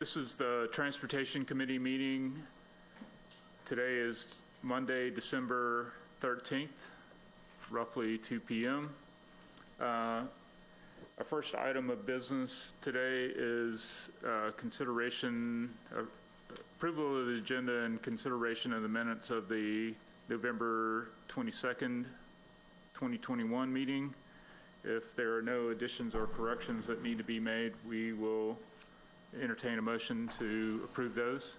This is the Transportation Committee meeting. Today is Monday, December 13th, roughly 2 p.m. Our first item of business today is approval of the agenda and consideration of the minutes of the November 22nd, 2021 meeting. If there are no additions or corrections that need to be made, we will entertain a motion to approve those.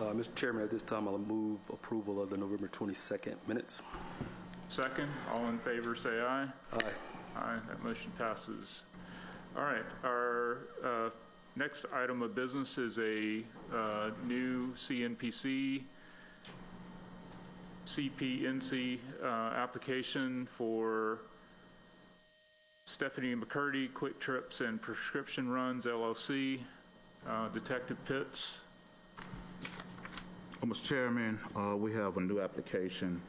Mr. Chairman, at this time, I'll move approval of the November 22nd minutes. Second, all in favor say aye. Aye. Aye, that motion passes. All right, our next item of business is a new CPNC application for Stephanie McCurdy, Quick Trips and Prescription Runs, LLC, Detective Pitts. Mr. Chairman, we have a new application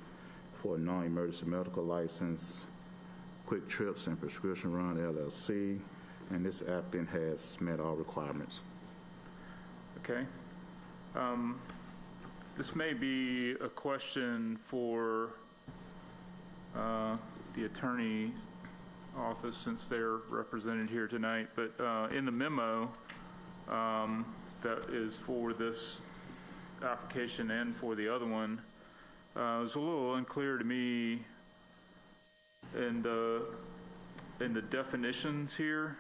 for a non-emergency medical license, Quick Trips and Prescription Run, LLC, and this applicant has met all requirements. Okay. This may be a question for the attorney office since they're represented here tonight, but in the memo that is for this application and for the other one, it was a little unclear to me in the definitions here.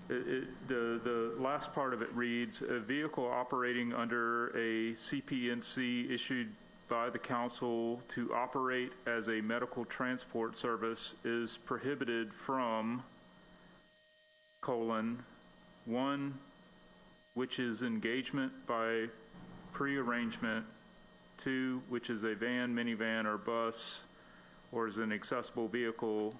The last part of it reads, a vehicle operating under a CPNC issued by the council to operate as a medical transport service is prohibited from, (1) which is engagement by prearrangement, 2, which is a van, minivan, or bus, or is an accessible vehicle,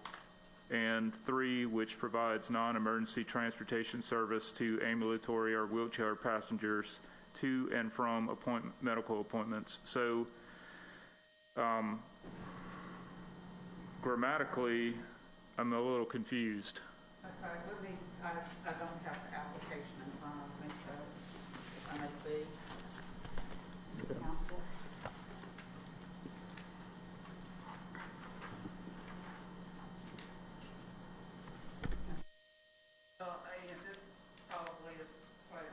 and 3, which provides non-emergency transportation service to ambulatory or wheelchair passengers to and from medical appointments. So grammatically, I'm a little confused. Okay, I don't have the application in front of me, so if I may see. Council. And this probably is quite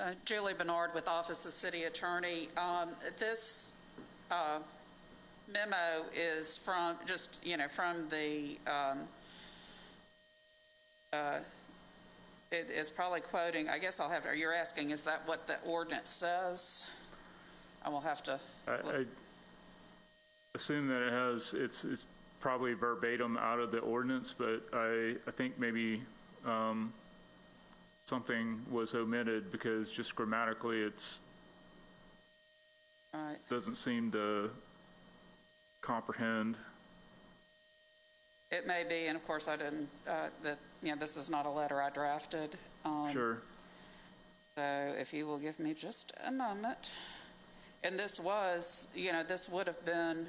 on. Julie Bernard with Office of City Attorney. This memo is from from the, it's probably quoting, I guess I'll have to, you're asking, is that what the ordinance says? I will have to. I assume that it's probably verbatim out of the ordinance, but I think maybe something was omitted because just grammatically it's right. Doesn't seem to comprehend. It may be, and of course I didn't, this is not a letter I drafted. Sure. So if you will give me just a moment. And this was, this would have been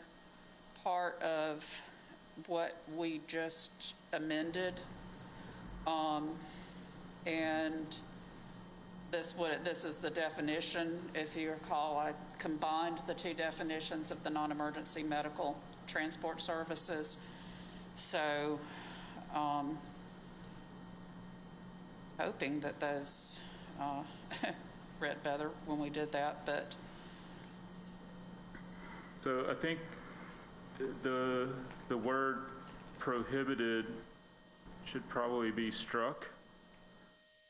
part of what we just amended. And this is the definition. If you recall, I combined the two definitions of the non-emergency medical transport services. So, hoping that those read better when we did that, but. So I think the word prohibited should probably be struck,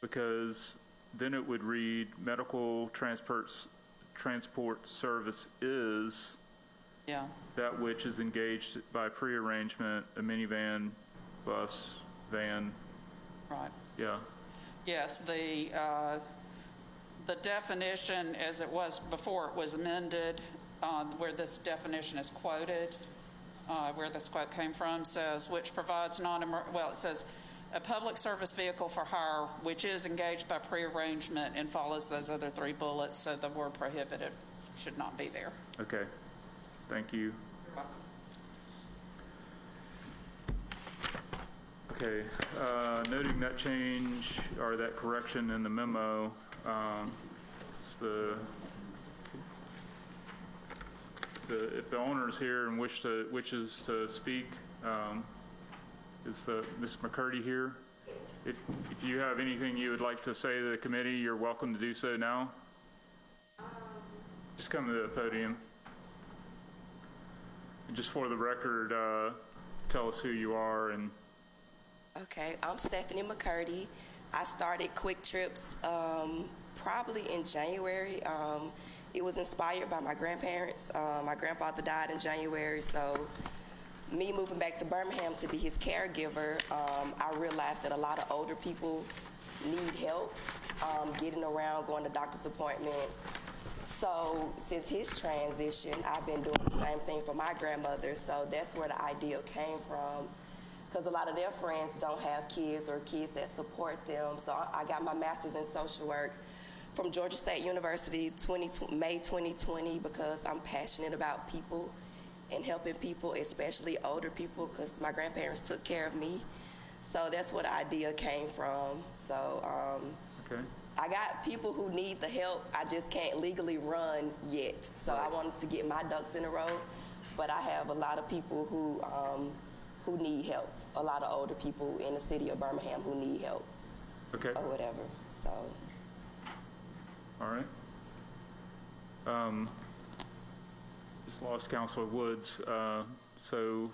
because then it would read medical transport service is that which is engaged by prearrangement, a minivan, bus, van. Right. Yeah. Yes, the definition as it was before it was amended, where this definition is quoted, where this quote came from, says which provides it says a public service vehicle for hire which is engaged by prearrangement, and follows those other three bullets, so the word prohibited should not be there. Okay, thank you. Okay, noting that change or that correction in the memo, it's if the owner is here and wishes to speak, is Ms. McCurdy here? If you have anything you would like to say to the committee, you're welcome to do so now. Just come to the podium. And just for the record, tell us who you are and. Okay, I'm Stephanie McCurdy. I started Quick Trips probably in January. It was inspired by my grandparents. My grandfather died in January, so me moving back to Birmingham to be his caregiver, I realized that a lot of older people need help getting around, going to doctor's appointments. So since his transition, I've been doing the same thing for my grandmother, so that's where the idea came from. Because a lot of their friends don't have kids or kids that support them. So I got my master's in social work from Georgia State University, May 2020, because I'm passionate about people and helping people, especially older people, because my grandparents took care of me. So that's where the idea came from. So Okay. I got people who need the help. I just can't legally run yet. So I wanted to get my ducks in a row. But I have a lot of people who need help. A lot of older people in the city of Birmingham who need help. Okay. Or whatever. So. All right. Just lost Councilor Woods. So,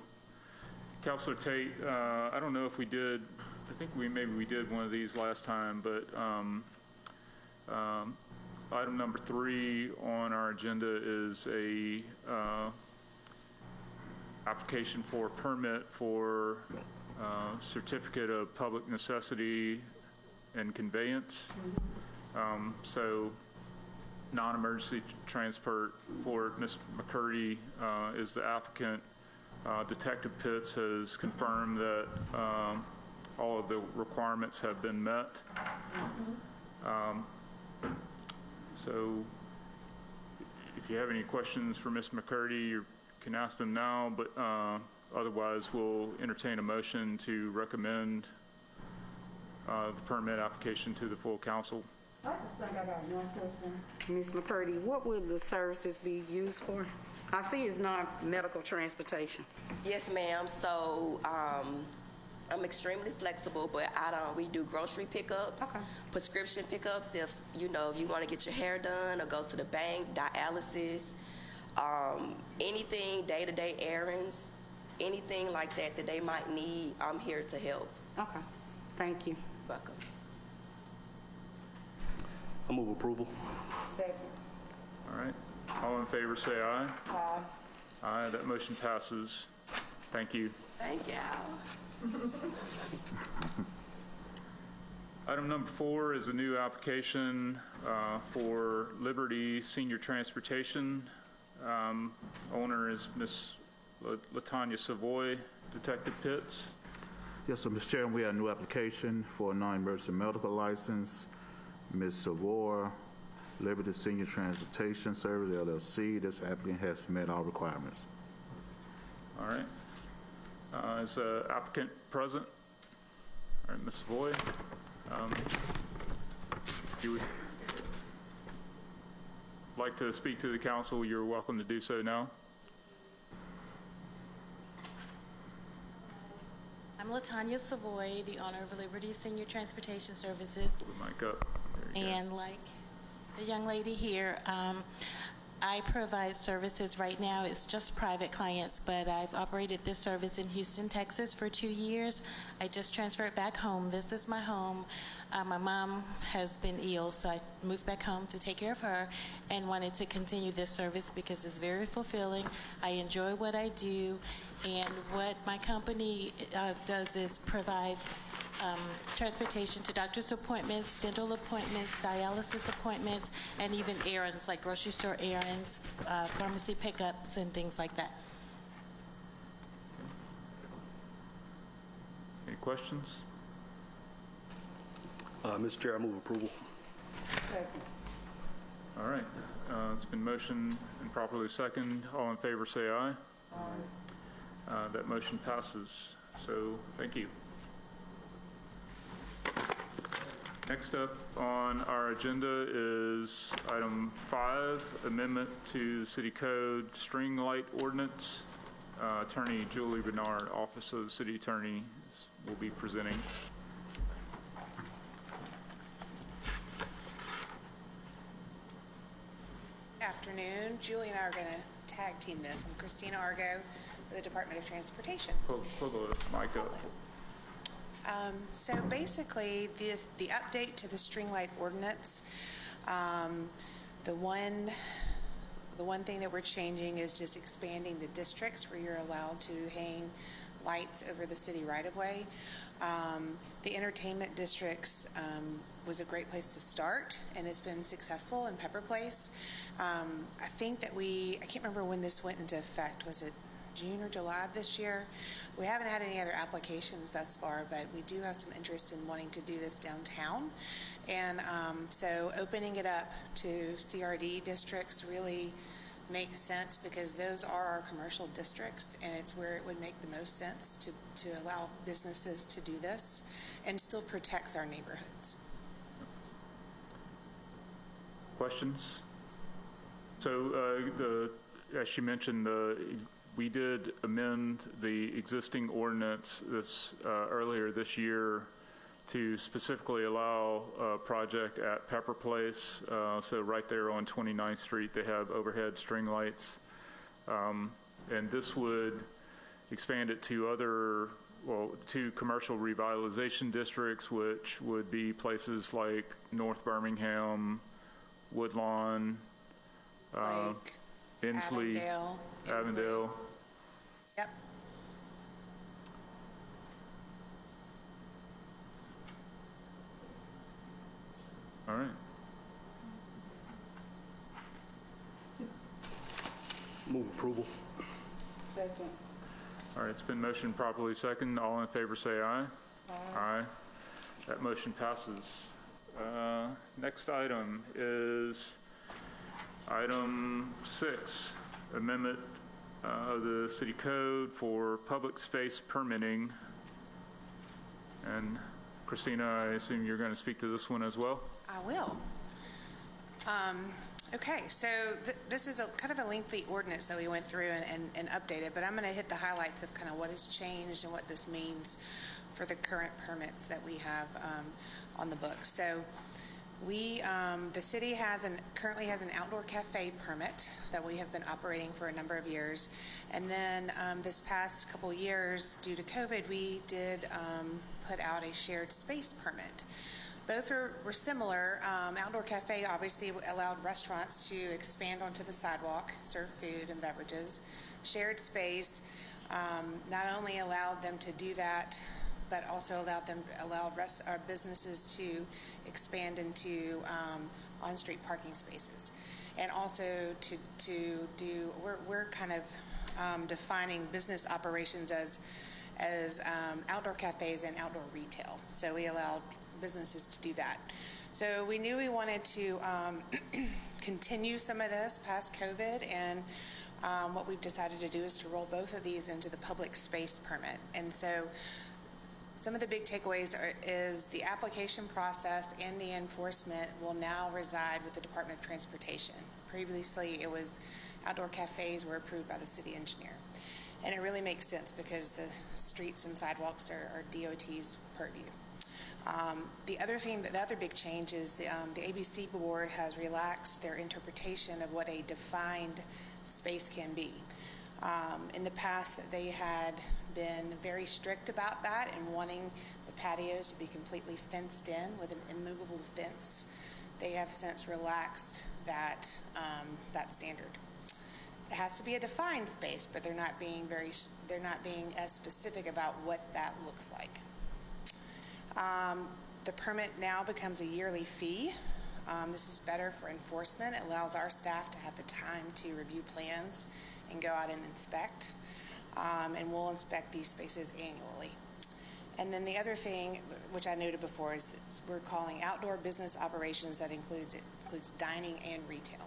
Councilor Tate, I don't know if we did. I think maybe we did one of these last time, but item number 3 on our agenda is a application for permit for certificate of public necessity and conveyance. So non-emergency transport for Ms. McCurdy is the applicant. Detective Pitts has confirmed that all of the requirements have been met. So if you have any questions for Ms. McCurdy, you can ask them now, but otherwise we'll entertain a motion to recommend the permit application to the full council. I just think I got one question. Ms. McCurdy, what will the services be used for? I see it's not medical transportation. Yes, ma'am. So I'm extremely flexible, but we do grocery pickups, prescription pickups. If you want to get your hair done or go to the bank, dialysis, anything, day-to-day errands, anything like that they might need, I'm here to help. Okay, thank you. Welcome. I move approval. Second. All right. All in favor say aye. Aye. Aye. That motion passes. Thank you. Thank you. Item number 4 is a new application for Liberty Senior Transportation. Owner is Ms. LaTanya Savoy. Detective Pitts. Yes, sir, Mr. Chairman, we have a new application for a non-emergency medical license. Ms. Savoy, Liberty Senior Transportation Service, LLC. This applicant has met all requirements. All right. Is the applicant present? All right, Ms. Savoy. If you would like to speak to the council, you're welcome to do so now. I'm LaTanya Savoy, the owner of Liberty Senior Transportation Services. Pull the mic up. There you go. And like the young lady here, I provide services right now. It's just private clients, but I've operated this service in Houston, Texas for 2 years. I just transferred back home. This is my home. My mom has been ill, so I moved back home to take care of her and wanted to continue this service because it's very fulfilling. I enjoy what I do, and what my company does is provide transportation to doctor's appointments, dental appointments, dialysis appointments, and even errands like grocery store errands, pharmacy pickups, and things like that. Any questions? Mr. Chair, I move approval. Second. All right. It's been motioned and properly second. All in favor, say aye. Aye. That motion passes. So thank you. Next up on our agenda is item 5, amendment to City Code String Light Ordinance. Attorney Julie Bernard, Office of the City Attorney, will be presenting. Good afternoon. Julie and I are going to tag team this. I'm Christina Argo with the Department of Transportation. Pull the mic up. So basically, the update to the string light ordinance, the one thing that we're changing is just expanding the districts where you're allowed to hang lights over the city right-of-way. The entertainment districts was a great place to start, and it's been successful in Pepper Place. I think that I can't remember when this went into effect. Was it June or July of this year? We haven't had any other applications thus far, but we do have some interest in wanting to do this downtown. And so opening it up to CRD districts really makes sense because those are our commercial districts, and it's where it would make the most sense to allow businesses to do this and still protects our neighborhoods. Questions? So as she mentioned, we did amend the existing ordinance earlier this year to specifically allow a project at Pepper Place. So right there on 29th Street, they have overhead string lights. And this would expand it to to commercial revitalization districts, which would be places like North Birmingham, Woodlawn, Like Inslee, Avondale. Yep. All right. Move approval. Second. All right, it's been motioned properly second. All in favor say aye. Aye. That motion passes. Next item is item 6, amendment of the city code for public space permitting. And Christina, I assume you're going to speak to this one as well? I will. Okay, so this is kind of a lengthy ordinance that we went through and updated, but I'm going to hit the highlights of kind of what has changed and what this means for the current permits that we have on the books. So the city currently has an outdoor cafe permit that we have been operating for a number of years. And then this past couple of years, due to COVID, we did put out a shared space permit. Both were similar. Outdoor cafe obviously allowed restaurants to expand onto the sidewalk, serve food and beverages. Shared space not only allowed them to do that, but also allowed businesses to expand into on-street parking spaces, and also we're kind of defining business operations as outdoor cafes and outdoor retail. So we allowed businesses to do that. So we knew we wanted to continue some of this past COVID, and what we've decided to do is to roll both of these into the public space permit. And so some of the big takeaways is the application process and the enforcement will now reside with the Department of Transportation. Previously, it was outdoor cafes were approved by the city engineer. And it really makes sense because the streets and sidewalks are DOT's purview. The other big change is the ABC board has relaxed their interpretation of what a defined space can be. In the past, they had been very strict about that and wanting the patios to be completely fenced in with an immovable fence. They have since relaxed that standard. It has to be a defined space, but they're not being as specific about what that looks like. The permit now becomes a yearly fee. This is better for enforcement. It allows our staff to have the time to review plans and go out and inspect. And we'll inspect these spaces annually. And then the other thing, which I noted before, is that we're calling outdoor business operations that includes includes dining and retail.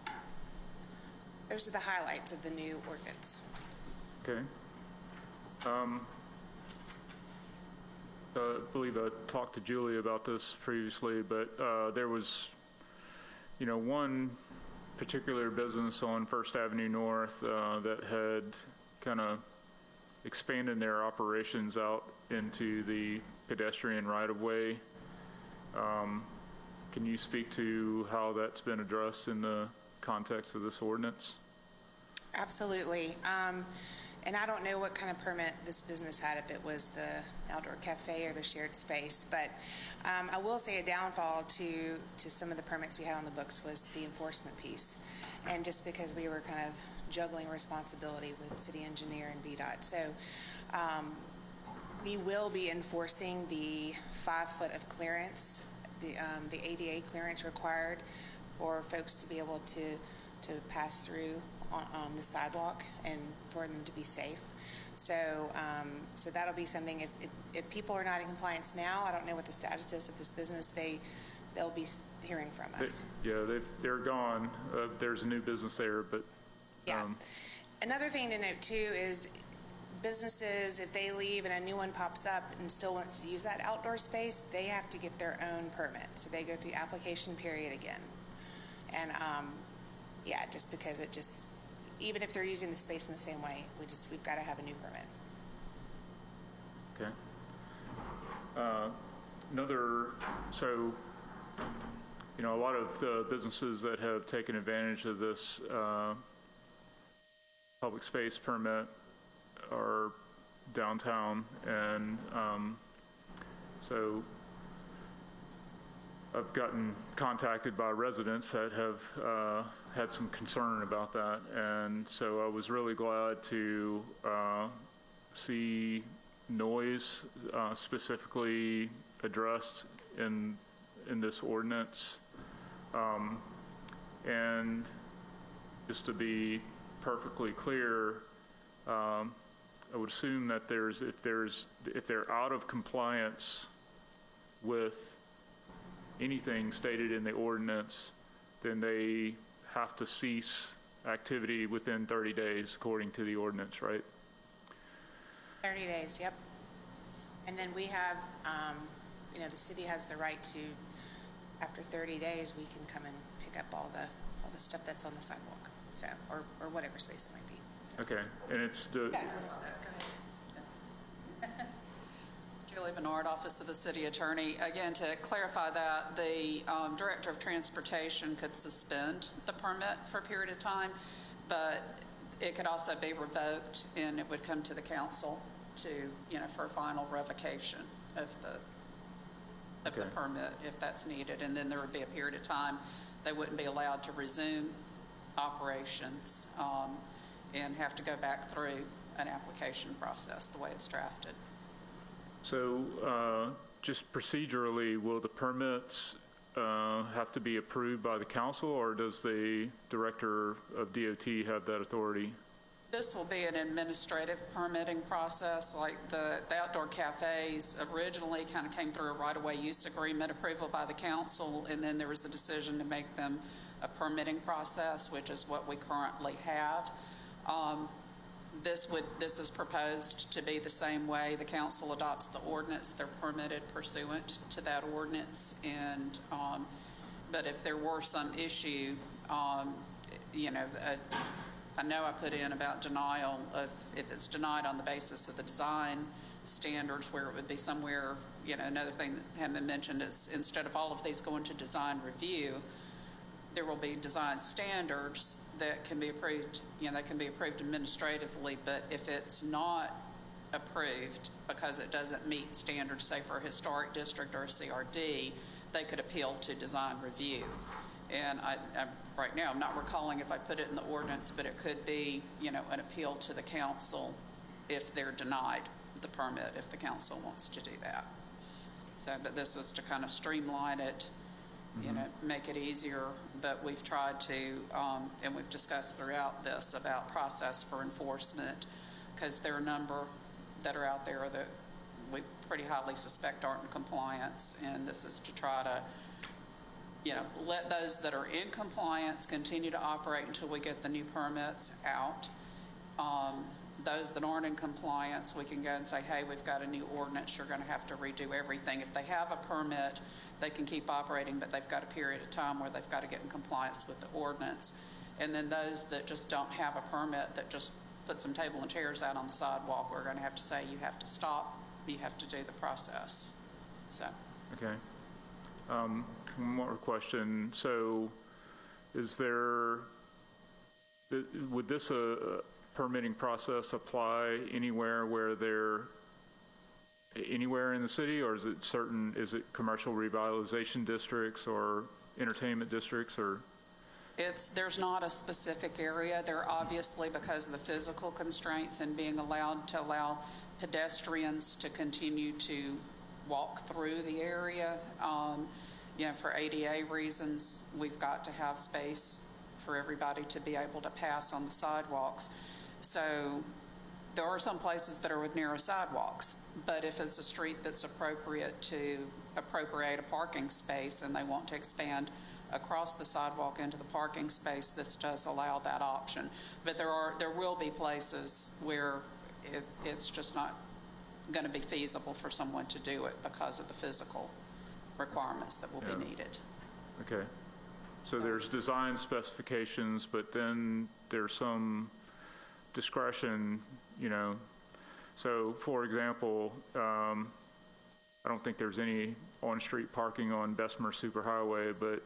Those are the highlights of the new ordinance. Okay. I believe I talked to Julie about this previously, but there was, one particular business on First Avenue North that had kind of expanded their operations out into the pedestrian right-of-way. Can you speak to how that's been addressed in the context of this ordinance? Absolutely. And I don't know what kind of permit this business had, if it was the outdoor cafe or the shared space, but I will say a downfall to some of the permits we had on the books was the enforcement piece. And just because we were kind of juggling responsibility with city engineer and BDOT. So we will be enforcing the 5 foot of clearance, the ADA clearance required for folks to be able to pass through on the sidewalk and for them to be safe. So so that'll be something, if people are not in compliance now, I don't know what the status is of this business, they'll be hearing from us. They're gone. There's a new business there, but... Yeah. Another thing to note, too, is businesses, if they leave and a new one pops up and still wants to use that outdoor space, they have to get their own permit. So they go through application period again. And, just because even if they're using the space in the same way, we've got to have a new permit. Okay. A lot of the businesses that have taken advantage of this public space permit are downtown, and so I've gotten contacted by residents that have had some concern about that, and so I was really glad to see noise specifically addressed in this ordinance. And just to be perfectly clear, I would assume that if they're out of compliance with anything stated in the ordinance, then they have to cease activity within 30 days, according to the ordinance, right? 30 days, yep. And then we have, the city has the right to, after 30 days, we can come and pick up all the stuff that's on the sidewalk, so, or whatever space it might be. Okay, and it's the... Yeah. Julie Bernard, Office of the City Attorney. Again, to clarify that, the Director of Transportation could suspend the permit for a period of time, but it could also be revoked, and it would come to the council to, for a final revocation of the permit if that's needed. And then there would be a period of time they wouldn't be allowed to resume operations and have to go back through an application process the way it's drafted. So just procedurally, will the permits have to be approved by the council, or does the director of DOT have that authority? This will be an administrative permitting process, like the outdoor cafes originally kind of came through a right-of-way use agreement approval by the council, and then there was a decision to make them a permitting process, which is what we currently have. This is proposed to be the same way. The council adopts the ordinance. They're permitted pursuant to that ordinance. And but if there were some issue, I know I put in about denial of if it's denied on the basis of the design standards, where it would be somewhere. Another thing that hadn't been mentioned is instead of all of these going to design review, there will be design standards that can be approved, that can be approved administratively, but if it's not approved because it doesn't meet standards, say for a historic district or a CRD, they could appeal to design review. And I right now, I'm not recalling if I put it in the ordinance, but it could be, an appeal to the council if they're denied the permit, if the council wants to do that. So, but this was to kind of streamline it, make it easier, but we've tried to, and we've discussed throughout this about process for enforcement, because there are a number that are out there that we pretty highly suspect aren't in compliance, and this is to try to, let those that are in compliance continue to operate until we get the new permits out. Those that aren't in compliance, we can go and say, hey, we've got a new ordinance, you're going to have to redo everything. If they have a permit, they can keep operating, but they've got a period of time where they've got to get in compliance with the ordinance. And then those that just don't have a permit, that just put some table and chairs out on the sidewalk, we're going to have to say, you have to stop, you have to do the process. So. Okay. One more question. So would this permitting process apply anywhere in the city, or is it commercial revitalization districts or entertainment districts, or? There's not a specific area. There obviously, because of the physical constraints and being allowed to allow pedestrians to continue to walk through the area, for ADA reasons, we've got to have space for everybody to be able to pass on the sidewalks. So there are some places that are with narrow sidewalks, but if it's a street that's appropriate to appropriate a parking space and they want to expand across the sidewalk into the parking space, this does allow that option. But there will be places where it's just not going to be feasible for someone to do it because of the physical requirements that will be needed. Okay. So there's design specifications, but then there's some discretion, So, for example, I don't think there's any on-street parking on Bessemer Superhighway, but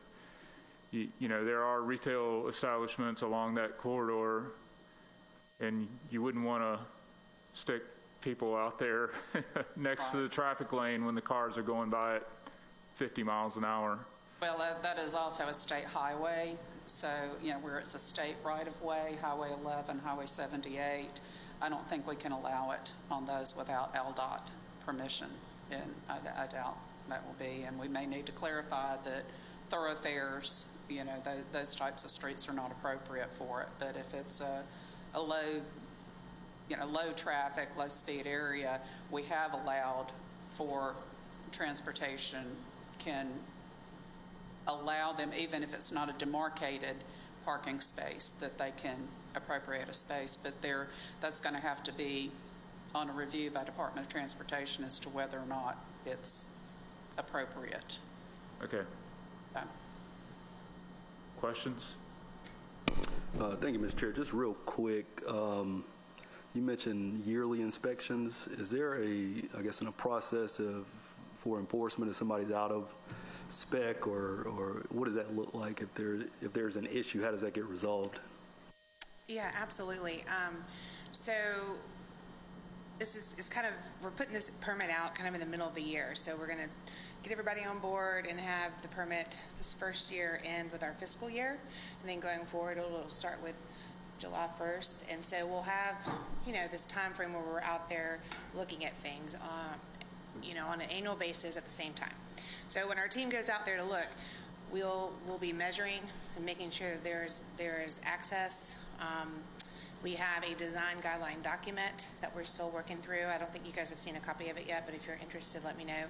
there are retail establishments along that corridor, and you wouldn't want to stick people out there next to the traffic lane when the cars are going by at 50 miles an hour. Well, that is also a state highway, so, where it's a state right-of-way, Highway 11, Highway 78, I don't think we can allow it on those without LDOT permission, and I doubt that will be, and we may need to clarify that thoroughfares, those types of streets are not appropriate for it, but if it's a low, low traffic, low speed area, we have allowed for transportation can allow them, even if it's not a demarcated parking space, that they can appropriate a space, but that's going to have to be on a review by Department of Transportation as to whether or not it's appropriate. Okay. So. Questions? Thank you, Mr. Chair. Just real quick, you mentioned yearly inspections. Is there a process for enforcement if somebody's out of spec, or what does that look like if there's an issue? How does that get resolved? Yeah, absolutely. So this is kind of, we're putting this permit out kind of in the middle of the year. So we're going to get everybody on board and have the permit this first year end with our fiscal year. And then going forward, it'll start with July 1st. And so we'll have, this time frame where we're out there looking at things, on an annual basis at the same time. So when our team goes out there to look, we'll be measuring and making sure that there is access. We have a design guideline document that we're still working through. I don't think you guys have seen a copy of it yet, but if you're interested, let me know.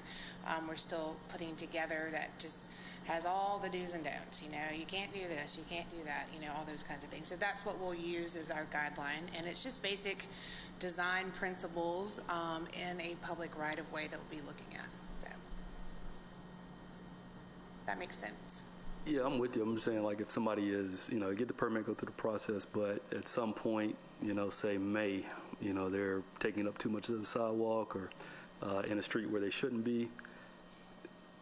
We're still putting together that just has all the do's and don'ts. You can't do this, you can't do that, all those kinds of things. So that's what we'll use as our guideline, and it's just basic design principles in a public right-of-way that we'll be looking at. So that makes sense. Yeah, I'm with you. I'm just saying, like, if somebody is, get the permit, go through the process, but at some point, say May, they're taking up too much of the sidewalk or in a street where they shouldn't be,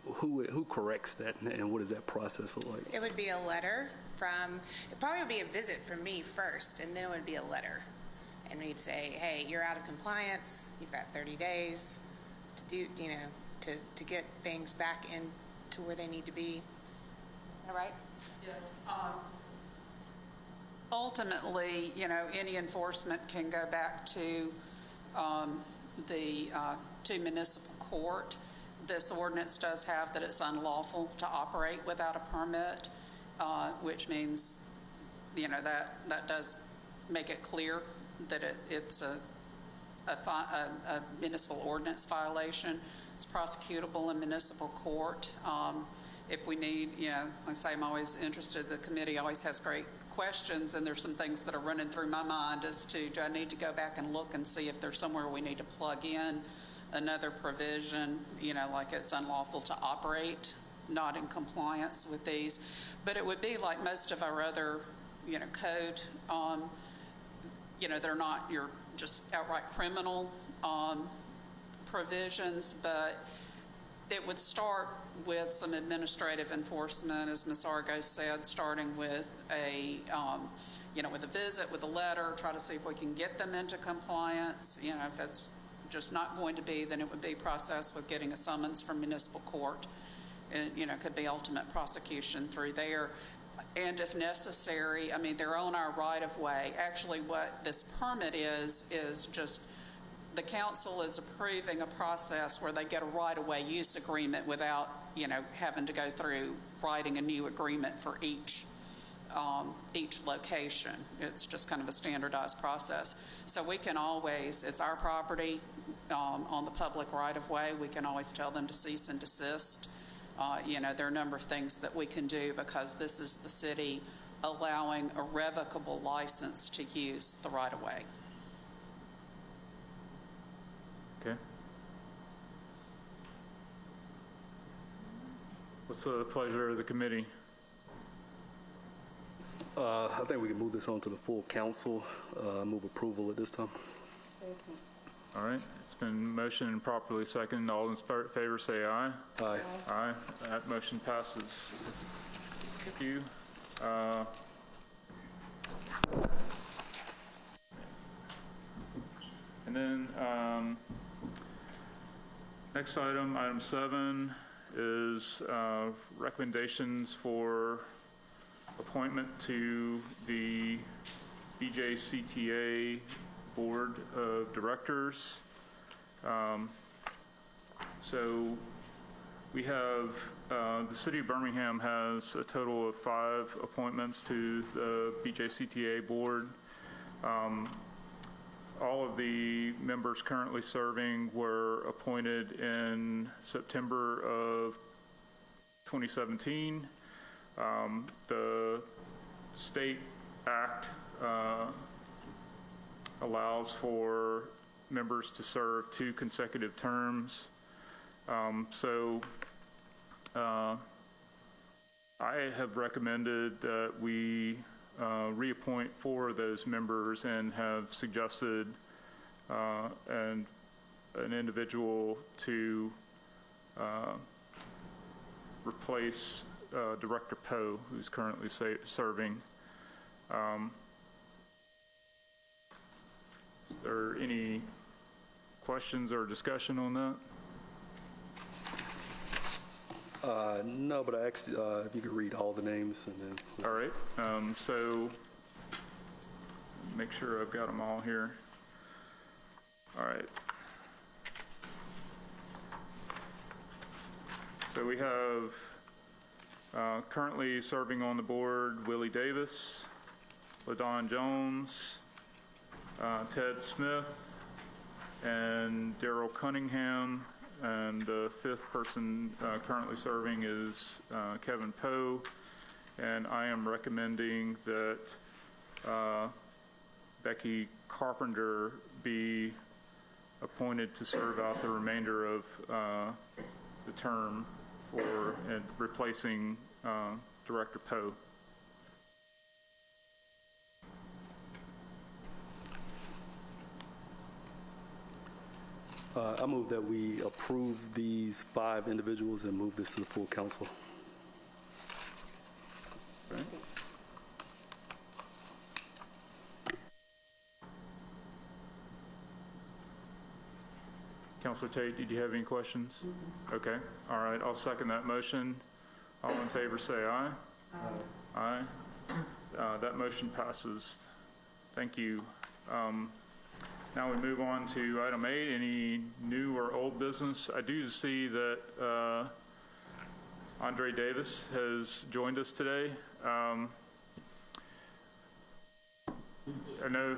who corrects that, and what does that process look like? It would be a letter it probably would be a visit from me first, and then it would be a letter. And we'd say, hey, you're out of compliance, you've got 30 days to do, to get things back into where they need to be. All right? Yes. Ultimately, any enforcement can go back to to municipal court. This ordinance does have that it's unlawful to operate without a permit, which means, that does make it clear that it's a municipal ordinance violation. It's prosecutable in municipal court. if we need, like I say, I'm always interested, the committee always has great questions, and there's some things that are running through my mind as to, do I need to go back and look and see if there's somewhere we need to plug in another provision, like it's unlawful to operate not in compliance with these. But it would be like most of our other, code, they're not your just outright criminal provisions, but it would start with some administrative enforcement, as Ms. Argo said, starting with with a visit, with a letter, try to see if we can get them into compliance. If it's just not going to be, then it would be processed with getting a summons from municipal court. It, could be ultimate prosecution through there. And if necessary, they're on our right-of-way. Actually, what this permit is just the council is approving a process where they get a right-of-way use agreement without, having to go through writing a new agreement for each location. It's just kind of a standardized process. So we can always, it's our property on the public right-of-way, we can always tell them to cease and desist. There are a number of things that we can do because this is the city allowing a revocable license to use the right-of-way. Okay. What's the pleasure of the committee? I think we can move this on to the full council. Move approval at this time. All right, it's been motioned and properly seconded. All in favor say aye. Aye. Aye. That motion passes. Thank you. And then next item, item 7, is recommendations for appointment to the BJCTA Board of Directors. So we have, the City of Birmingham has a total of 5 appointments to the BJCTA Board. All of the members currently serving were appointed in September of 2017. The state act allows for members to serve 2 consecutive terms. So I have recommended that we reappoint 4 of those members and have suggested an individual to replace Director Poe, who's currently serving. Is there any questions or discussion on that? No, but I asked if you could read all the names and then. All right. So make sure I've got them all here. All right. So we have currently serving on the board Willie Davis, LaDon Jones, Ted Smith, and Daryl Cunningham. And the 5th person currently serving is Kevin Poe. And I am recommending that Becky Carpenter be appointed to serve out the remainder of the term for replacing Director Poe. I move that we approve these 5 individuals and move this to the full council. Right. Councilor Tate, did you have any questions? Mm-hmm. Okay. All right. I'll second that motion. All in favor say aye. Aye. Aye. That motion passes. Thank you. Now we move on to item 8, any new or old business. I do see that Andre Davis has joined us today. I know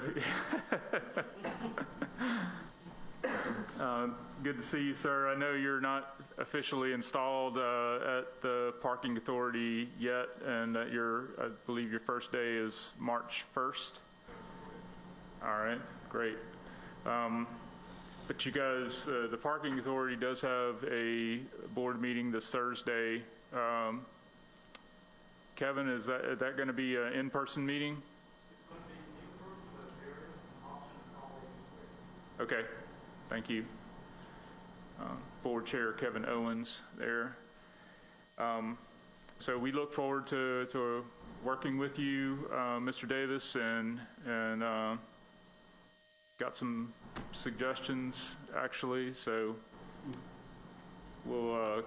Good to see you, sir. I know you're not officially installed at the Parking Authority yet, and that I believe your first day is March 1st. All right, great. But you guys, the Parking Authority does have a board meeting this Thursday. Kevin, is that going to be an in-person meeting? Okay, thank you. Board Chair Kevin Owens there. So we look forward to working with you, Mr. Davis, and got some suggestions actually. So we'll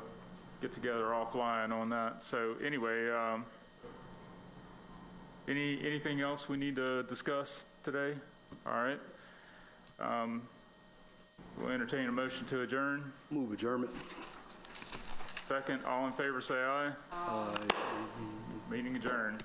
get together offline on that. So anyway, anything else we need to discuss today? All right. We'll entertain a motion to adjourn. Move adjournment. Second, all in favor say aye. Aye. Meeting adjourned.